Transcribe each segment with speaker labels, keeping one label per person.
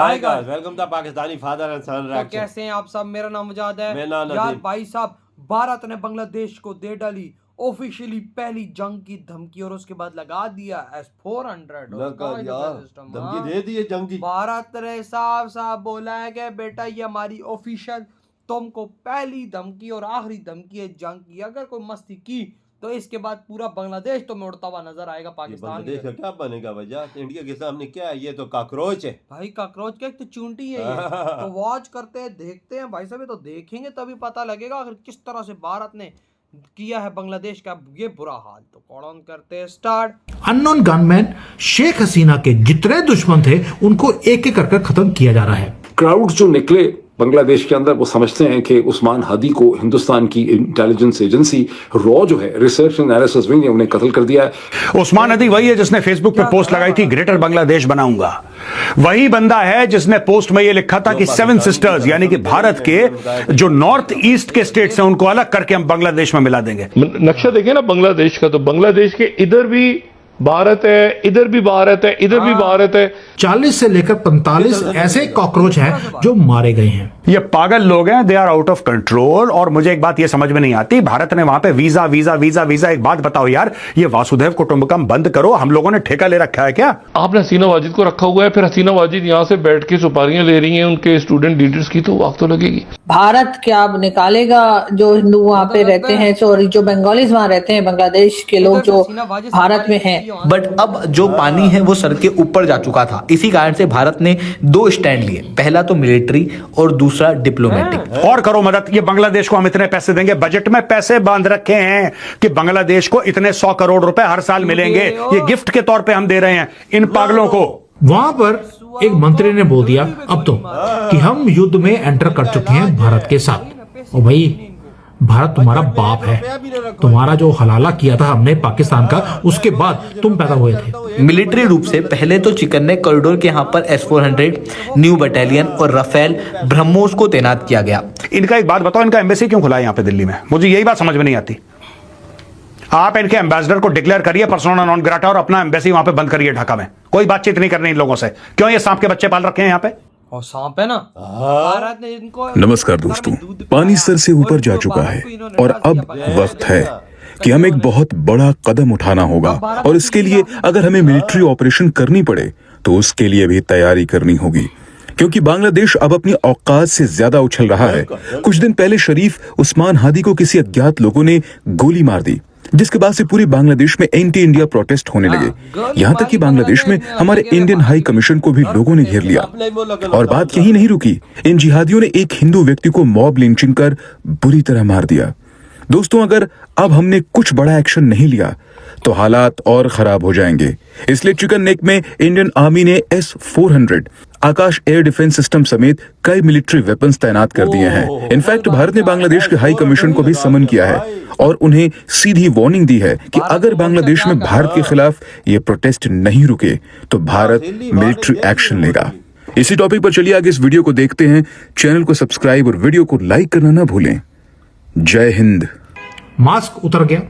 Speaker 1: Hi guys, welcome to Pakistani father and son reaction.
Speaker 2: कैसे हैं आप सब? मेरा नाम मुजाहिद है।
Speaker 1: मेरा नाम
Speaker 2: यार भाई साहब, भारत ने बांग्लादेश को दे डाली ऑफिशियली पहली जंग की धमकी और उसके बाद लगा दिया S-400
Speaker 1: धमकी दे दी है जंग की।
Speaker 2: भारत ने साफ साफ बोला है कि बेटा ये हमारी ऑफिशियल तुमको पहली धमकी और आखिरी धमकी है जंग की। अगर कोई मस्ती की तो इसके बाद पूरा बांग्लादेश तो उड़ता हुआ नजर आएगा पाकिस्तान।
Speaker 1: बांग्लादेश का क्या बनेगा वजह? इंडिया के सामने क्या है? ये तो कॉकरोच है
Speaker 2: भाई। कॉकरोच का एक तो चूंटी है ये। तो वॉच करते हैं, देखते हैं भाई साहब, ये तो देखेंगे तभी पता लगेगा आखिर किस तरह से भारत ने किया है बांग्लादेश का ये बुरा हाल। तो कौन करते हैं start.
Speaker 3: Unknown gunman Sheikh Hasina के जितने दुश्मन थे उनको एक एक कर खत्म किया जा रहा है।
Speaker 4: क्राउड जो निकले बांग्लादेश के अंदर वो समझते हैं कि उस्मान हादी को हिंदुस्तान की इंटेलिजेंस एजेंसी रॉ जो है रिसर्च एंड एनालिसिस विंग ने उन्हें कत्ल कर दिया है।
Speaker 5: उस्मान हादी वही है जिसने फेसबुक पे पोस्ट लगाई थी ग्रेटर बांग्लादेश बनाऊंगा। वही बंदा है जिसने पोस्ट में ये लिखा था कि 7 सिस्टर्स यानी कि भारत के जो नॉर्थ ईस्ट के स्टेट्स हैं उनको अलग करके हम बांग्लादेश में मिला देंगे।
Speaker 6: नक्शा देखें ना बांग्लादेश का, तो बांग्लादेश के इधर भी भारत है, इधर भी भारत है, इधर भी भारत है।
Speaker 3: 40 से लेकर 45 ऐसे कॉकरोच हैं जो मारे गए हैं।
Speaker 5: ये पागल लोग हैं, they are out of control. और मुझे एक बात ये समझ में नहीं आती, भारत ने वहां पे वीजा वीजा वीजा वीजा। एक बात बताओ यार, ये वासुदेव कुटुंबकम बंद करो। हम लोगों ने ठेका ले रखा है क्या? आपने
Speaker 6: हसीना वाजिद को रखा हुआ है, फिर हसीना वाजिद यहाँ से बैठ के सुपारियां ले रही हैं उनके स्टूडेंट लीडर्स की, तो वक्त तो लगेगी।
Speaker 7: भारत क्या अब निकालेगा जो हिंदू वहाँ पे रहते हैं, सॉरी जो बंगालीज वहाँ रहते हैं, बांग्लादेश के लोग जो भारत में हैं।
Speaker 8: बट अब जो पानी है वो सर के ऊपर जा चुका था। इसी कारण से भारत ने 2 स्टैंड लिए, पहला तो मिलिट्री और दूसरा डिप्लोमेटिक।
Speaker 5: और करो मदद, ये बांग्लादेश को हम इतने पैसे देंगे, बजट में पैसे बांध रखे हैं कि बांग्लादेश को इतने 100 करोड़ रुपए हर साल मिलेंगे। ये गिफ्ट के तौर पे हम दे रहे हैं इन पागलों को।
Speaker 3: वहां पर एक मंत्री ने बोल दिया अब तो कि हम युद्ध में एंटर कर चुके हैं भारत के साथ। और भाई भारत तुम्हारा बाप है, तुम्हारा जो हलाला किया था हमने पाकिस्तान का, उसके बाद तुम पैदा हुए थे।
Speaker 8: मिलिट्री रूप से पहले तो चिकन ने कॉरिडोर के यहाँ पर S-400 न्यू बटालियन और राफेल ब्रह्मोस को तैनात किया गया।
Speaker 5: इनका एक बात बताओ, इनका एम्बेसी क्यों खुला है यहाँ पे दिल्ली में? मुझे यही बात समझ में नहीं आती। आप इनके एम्बेसडर को डिक्लेयर करिए पर्सोना नॉन ग्राटा और अपना एम्बेसी वहां पे बंद करिए ढाका में। कोई बातचीत नहीं करनी इन लोगों से। क्यों ये सांप के बच्चे पाल रखे हैं यहाँ पे?
Speaker 2: और सांप है ना, भारत ने इनको।
Speaker 9: नमस्कार दोस्तों, पानी सर से ऊपर जा चुका है और अब वक्त है कि हमें एक बहुत बड़ा कदम उठाना होगा। और इसके लिए अगर हमें मिलिट्री ऑपरेशन करनी पड़े तो उसके लिए भी तैयारी करनी होगी, क्योंकि बांग्लादेश अब अपनी औकात से ज्यादा उछल रहा है। कुछ दिन पहले शरीफ उस्मान हादी को किसी अज्ञात लोगों ने गोली मार दी, जिसके बाद से पूरे बांग्लादेश में एंटी इंडिया प्रोटेस्ट होने लगे। यहाँ तक कि बांग्लादेश में हमारे इंडियन हाई कमीशन को भी लोगों ने घेर लिया। और बात यही नहीं रुकी, इन जिहादियों ने एक हिंदू व्यक्ति को मॉब लिंचिंग कर बुरी तरह मार दिया। दोस्तों, अगर अब हमने कुछ बड़ा एक्शन नहीं लिया तो हालात और खराब हो जाएंगे। इसलिए चिकन नेक में इंडियन आर्मी ने S-400 आकाश एयर डिफेंस सिस्टम समेत कई मिलिट्री वेपन्स तैनात कर दिए हैं। इनफैक्ट भारत ने बांग्लादेश के हाई कमीशन को भी समन किया है और उन्हें सीधी वार्निंग दी है कि अगर बांग्लादेश में भारत के खिलाफ ये प्रोटेस्ट नहीं रुके तो भारत मिलिट्री एक्शन लेगा। इसी टॉपिक पर चलिए आगे इस वीडियो को देखते हैं। चैनल को सब्सक्राइब और वीडियो को लाइक करना ना भूलें। जय हिंद।
Speaker 3: मास्क उतर गया।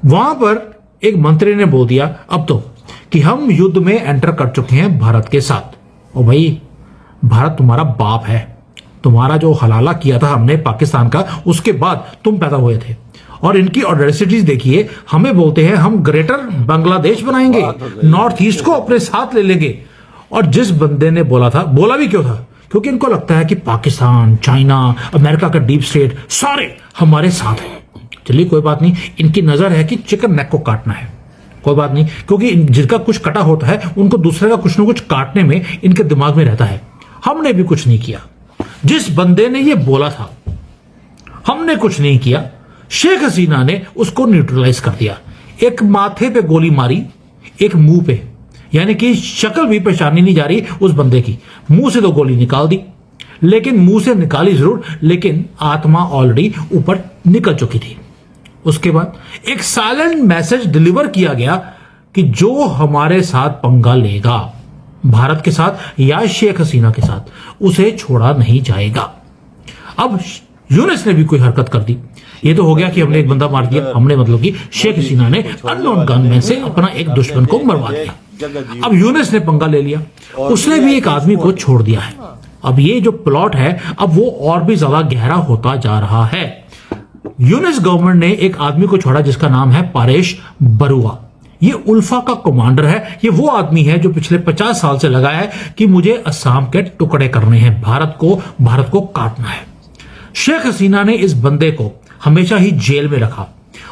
Speaker 3: वहां पर एक मंत्री ने बोल दिया अब तो कि हम युद्ध में एंटर कर चुके हैं भारत के साथ। और भाई भारत तुम्हारा बाप है, तुम्हारा जो हलाला किया था हमने पाकिस्तान का, उसके बाद तुम पैदा हुए थे। और इनकी ऑडेसिटीज देखिए, हमें बोलते हैं हम ग्रेटर बांग्लादेश बनाएंगे, नॉर्थ ईस्ट को अपने साथ ले लेंगे। और जिस बंदे ने बोला था, बोला भी क्यों था? क्योंकि इनको लगता है कि पाकिस्तान, चाइना, अमेरिका का डीप स्टेट सारे हमारे साथ हैं। चलिए कोई बात नहीं, इनकी नजर है कि चिकन नेक को काटना है। कोई बात नहीं, क्योंकि जिसका कुछ कटा होता है उनको दूसरे का कुछ ना कुछ काटने में इनके दिमाग में रहता है। हमने भी कुछ नहीं किया। जिस बंदे ने ये बोला था हमने कुछ नहीं किया, शेख हसीना ने उसको न्यूट्रलाइज कर दिया। एक माथे पे गोली मारी, एक मुंह पे, यानी कि शक्ल भी पहचानी नहीं जा रही उस बंदे की। मुंह से तो गोली निकाल दी, लेकिन मुंह से निकाली जरूर, लेकिन आत्मा ऑलरेडी ऊपर निकल चुकी थी। उसके बाद एक साइलेंट मैसेज डिलीवर किया गया कि जो हमारे साथ पंगा लेगा, भारत के साथ या शेख हसीना के साथ, उसे छोड़ा नहीं जाएगा। अब यूनिस ने भी कोई हरकत कर दी। ये तो हो गया कि हमने एक बंदा मार दिया, हमने मतलब कि शेख हसीना ने अननोन गनमैन से अपना एक दुश्मन को मरवा दिया।
Speaker 1: जगह जी
Speaker 3: अब यूनिस ने पंगा ले लिया,
Speaker 1: और
Speaker 3: उसने भी एक आदमी को छोड़ दिया है। अब ये जो प्लॉट है अब वो और भी ज्यादा गहरा होता जा रहा है। यूनिस गवर्नमेंट ने एक आदमी को छोड़ा जिसका नाम है परेश बरुआ। ये उल्फा का कमांडर है। ये वो आदमी है जो पिछले 50 साल से लगा है कि मुझे असम के टुकड़े करने हैं, भारत को काटना है। शेख हसीना ने इस बंदे को हमेशा ही जेल में रखा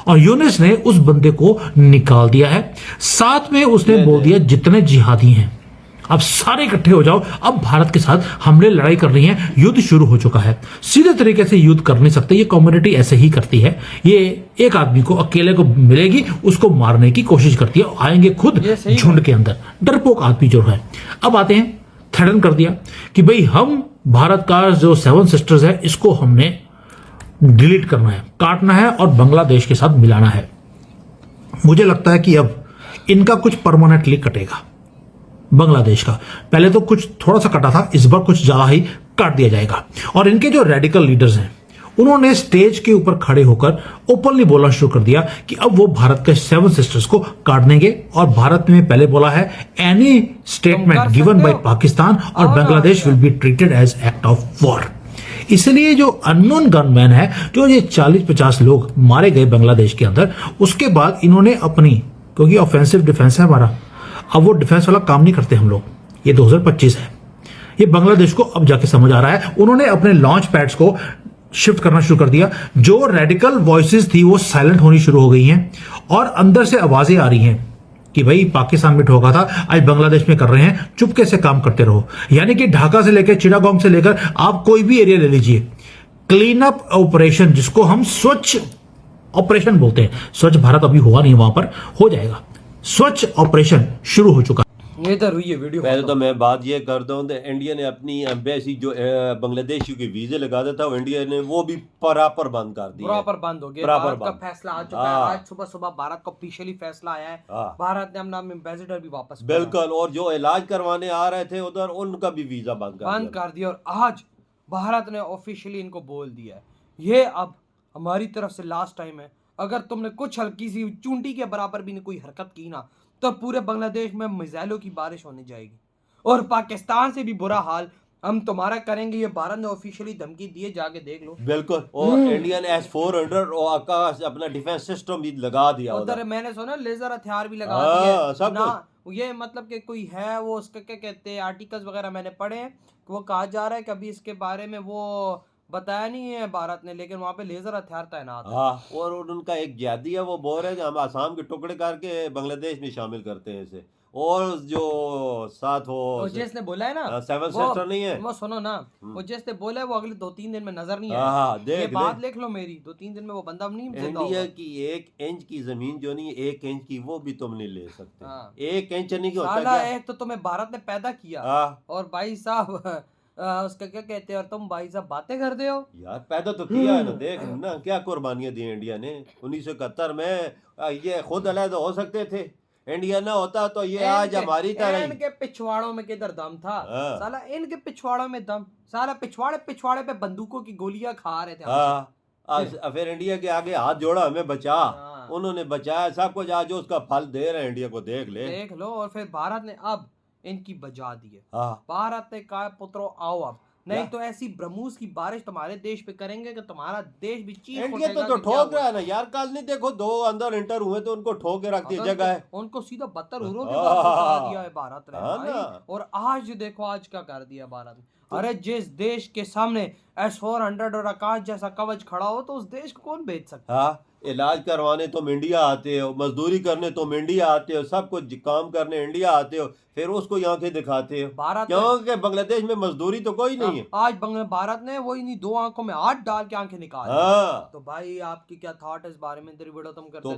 Speaker 3: और यूनिस ने उस बंदे को निकाल दिया है। साथ में उसने बोल दिया जितने जिहादी हैं अब सारे इकट्ठे हो जाओ, अब भारत के साथ हमने लड़ाई कर रही है, युद्ध शुरू हो चुका है। सीधे तरीके से युद्ध कर नहीं सकते, ये कम्युनिटी ऐसे ही करती है। ये एक आदमी को अकेले को मिलेगी, उसको मारने की कोशिश करती है, आएंगे खुद झुंड के अंदर, डरपोक आदमी जो है। अब आते हैं, थ्रेटन कर दिया कि भाई हम भारत का जो 7 सिस्टर्स है इसको हमने डिलीट करना है, काटना है और बांग्लादेश के साथ मिलाना है। मुझे लगता है कि अब इनका कुछ परमानेंटली कटेगा बांग्लादेश का। पहले तो कुछ थोड़ा सा कटा था, इस बार कुछ ज्यादा ही काट दिया जाएगा। और इनके जो रेडिकल लीडर्स हैं उन्होंने स्टेज के ऊपर खड़े होकर ओपनली बोलना शुरू कर दिया कि अब वो भारत के 7 सिस्टर्स को काट देंगे। और भारत ने पहले बोला है any statement given by Pakistan और Bangladesh will be treated as act of war. इसलिए जो अननोन गनमैन है, जो ये 40-50 लोग मारे गए बांग्लादेश के अंदर, उसके बाद इन्होंने अपनी, क्योंकि ऑफेंसिव डिफेंस है हमारा, अब वो डिफेंस वाला काम नहीं करते हम लोग, ये 2025 है, ये बांग्लादेश को अब जाके समझ आ रहा है। उन्होंने अपने लॉन्च पैड्स को शिफ्ट करना शुरू कर दिया। जो रेडिकल वॉइसेस थी वो साइलेंट होनी शुरू हो गई हैं और अंदर से आवाजें आ रही हैं कि भाई पाकिस्तान में ठोका था, आज बांग्लादेश में कर रहे हैं, चुपके से काम करते रहो। यानी कि ढाका से लेकर चिटागोंग से लेकर आप कोई भी एरिया ले लीजिए, क्लीन अप ऑपरेशन, जिसको हम स्वच्छ ऑपरेशन बोलते हैं, स्वच्छ भारत अभी हुआ नहीं, वहां पर हो जाएगा, स्वच्छ ऑपरेशन शुरू हो चुका।
Speaker 2: इधर हुई है वीडियो।
Speaker 1: पहले तो मैं बात ये करता हूँ, इंडिया ने अपनी एम्बेसी जो बांग्लादेशियों के वीजे लगाता था, इंडिया ने वो भी प्रॉपर बंद कर दिया,
Speaker 2: प्रॉपर बंद हो गया। भारत का फैसला आ चुका है, आज सुबह भारत का ऑफिशियली फैसला आया है। भारत ने अपना एम्बेसडर भी वापस,
Speaker 1: बिल्कुल, और जो इलाज करवाने आ रहे थे उधर, उनका भी वीजा बंद कर दिया।
Speaker 2: और आज भारत ने ऑफिशियली इनको बोल दिया है, ये अब हमारी तरफ से लास्ट टाइम है। अगर तुमने कुछ हल्की सी चूंटी के बराबर भी कोई हरकत की ना, तो पूरे बांग्लादेश में मिसाइलों की बारिश होने जाएगी और पाकिस्तान से भी बुरा हाल हम तुम्हारा करेंगे। ये भारत ने ऑफिशियली धमकी दी है, जाके देख लो।
Speaker 1: बिल्कुल, और इंडिया ने S-400 और आकाश अपना डिफेंस सिस्टम भी लगा दिया
Speaker 2: उधर। मैंने सुना लेजर हथियार भी लगा दिए
Speaker 1: सब
Speaker 2: ना। ये मतलब कि कोई है वो, उसका क्या कहते हैं, आर्टिकल्स वगैरह मैंने पढ़े हैं, वो कहा जा रहा है कि अभी इसके बारे में वो बताया नहीं है भारत ने, लेकिन वहाँ पे लेजर हथियार तैनात है।
Speaker 1: और उनका एक जिहादी है, वो बोल रहे हैं हम आसाम के टुकड़े करके बांग्लादेश में शामिल करते हैं इसे। और जो साथ वो
Speaker 2: जिसने बोला है ना
Speaker 1: 7 सिस्टर नहीं है,
Speaker 2: वो सुनो ना, वो जिसने बोला है वो अगले 2-3 दिन में नजर नहीं
Speaker 1: आएगा।
Speaker 2: ये बात लिख लो मेरी, 2-3 दिन में वो बंदा नहीं जिंदा होगा।
Speaker 1: इंडिया की 1 इंच की जमीन जो नहीं, 1 इंच की वो भी तुम नहीं ले सकते। 1 इंच नहीं होता।
Speaker 2: एक तो तुम्हें भारत ने पैदा किया, और भाई साहब उसका क्या कहते हैं, और तुम भाई साहब बातें करते हो
Speaker 1: यार। पैदा तो किया है ना, देख ना क्या कुर्बानियां दी इंडिया ने। 1971 में ये खुद अलग हो सकते थे, इंडिया ना होता तो ये आज हमारी तरह।
Speaker 2: इनके पिछवाड़ों में किधर दम था साला, इनके पिछवाड़ों में दम, साला पिछवाड़े पे बंदूकों की गोलियां खा रहे थे।
Speaker 1: फिर इंडिया के आगे हाथ जोड़ा, हमें बचा, उन्होंने बचाया सब कुछ, आज उसका फल दे रहे हैं इंडिया को, देख लो।
Speaker 2: और फिर भारत ने अब इनकी बजा दी है। भारत ने कहा पुत्रो आओ अब, नहीं तो ऐसी ब्रह्मोस की बारिश तुम्हारे देश पे करेंगे कि तुम्हारा देश भी चीख
Speaker 1: उठेगा। तो ठोक रहा है ना यार, कल नहीं देखो 2 अंदर इंटर हुए तो उनको ठोक के रख दी जगह है,
Speaker 2: उनको सीधा बदतर हुरों के बाद पहुंचा दिया है भारत ने। और आज देखो आज क्या कर दिया भारत ने। अरे जिस देश के सामने S-400 और आकाश जैसा कवच खड़ा हो तो उस देश को कौन बेच सकता?
Speaker 1: इलाज करवाने तुम इंडिया आते हो, मजदूरी करने तुम इंडिया आते हो, सब कुछ काम करने इंडिया आते हो, फिर उसको आंखें दिखाते हो। क्योंकि बांग्लादेश में मजदूरी तो कोई नहीं है।
Speaker 2: आज भारत ने वही नहीं 2 आंखों में हाथ डाल के आंखें निकाल। तो भाई आपकी क्या थॉट है इस बारे में? वीडियो तुम करते हो।